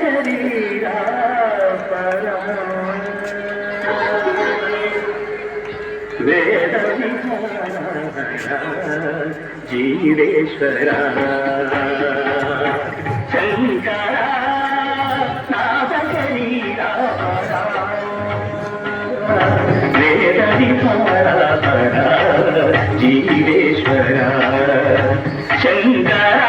శరీరా పరా వేద జీవేశ్వర శంకర నాద శరీరా వేద జీవేశ్వర శంకర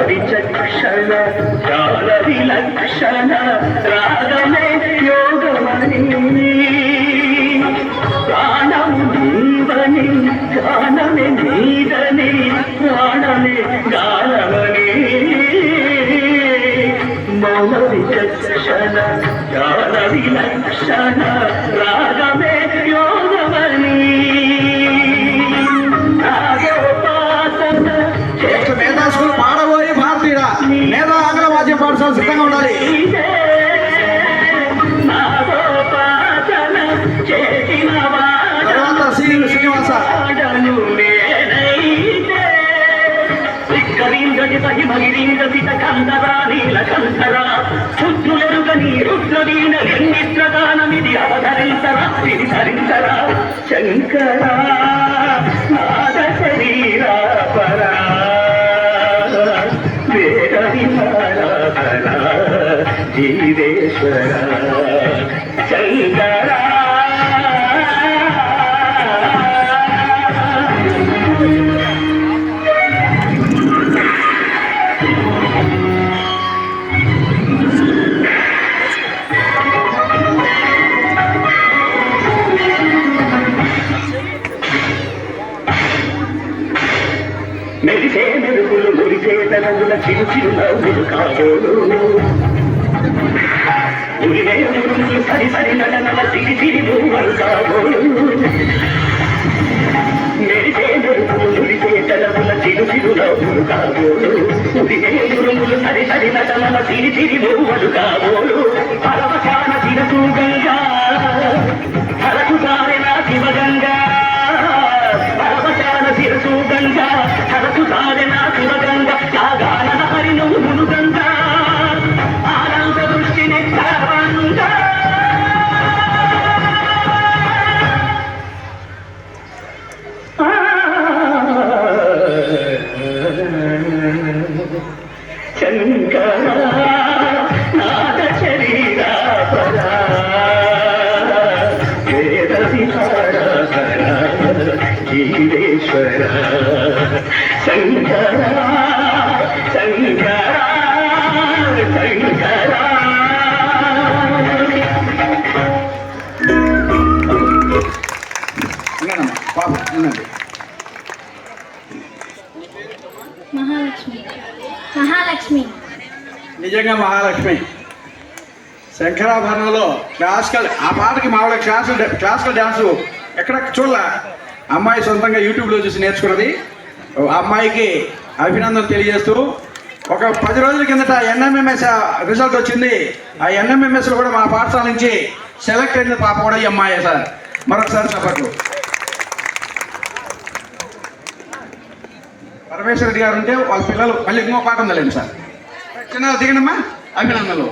విచక్షణ జ్ఞాన విలక్షణ రాగమే యోగమని ప్రాణము నీవని జ్ఞానమే నీదని ప్రాణమే జ్ఞానమని మౌన విచక్షణ జ్ఞాన విలక్షణ రాగమే యోగమని లేదా ఆంగ్ల మాధ్యమ పాఠశాల సిద్ధంగా ఉండాలి. తర్వాత శ్రీనివాస శంకర శరీరా పరా జీవేశ్వర శంకర మెరిసే మెరుగులు మురిసే తనముల చిరు చిరు నవ్వులు కాబోలు ఉరిమే మురుగులు సరి సరి నడనల సిరి సిరి మూవలు కాబోలు మెరిసే మెరుగులు మురిసే తనముల చిరు చిరు నవ్వులు కాబోలు ఉరిమే మురుగులు సరి సరి నడనల సిరి సిరి మూవలు కాబోలు పరమశాన శిరసు గంగా హరకు సారెన శివగంగా పరమశాన శిరసు గంగా హరకు సారెన శివగంగా సాగాన హరి నువ్వు మునుగంగా ఆనంద దృష్టిని సర్వంగా శంకర నాద శరీరా పరా వేద విహార జీవేశ్వర శంకర శంకర శంకర మహాలక్ష్మి మహాలక్ష్మి నిజంగా మహాలక్ష్మి. శంకరాభరణంలో క్లాసికల్ ఆ పాటకి మామూలుగా క్లాసికల్ డ్యాన్సు ఎక్కడ చూడలే. అమ్మాయి సొంతంగా యూట్యూబ్లో చూసి నేర్చుకున్నది. ఆ అమ్మాయికి అభినందనలు తెలియజేస్తూ ఒక 10 రోజుల కిందట ఎన్ఎంఎంఎస్ రిజల్ట్ వచ్చింది. ఆ ఎన్ఎంఎంఎస్లో కూడా మా పాఠశాల నుంచి సెలెక్ట్ అయిన పాప కూడా ఈ అమ్మాయి సార్. మరొకసారి సపోర్టు. పరమేశ్వర రెడ్డి గారు ఉంటే వాళ్ళ పిల్లలు మళ్ళీ ఇంకో పాట ఉందలేండి సార్. చిన్న దిగనమ్మా అభినందనలు.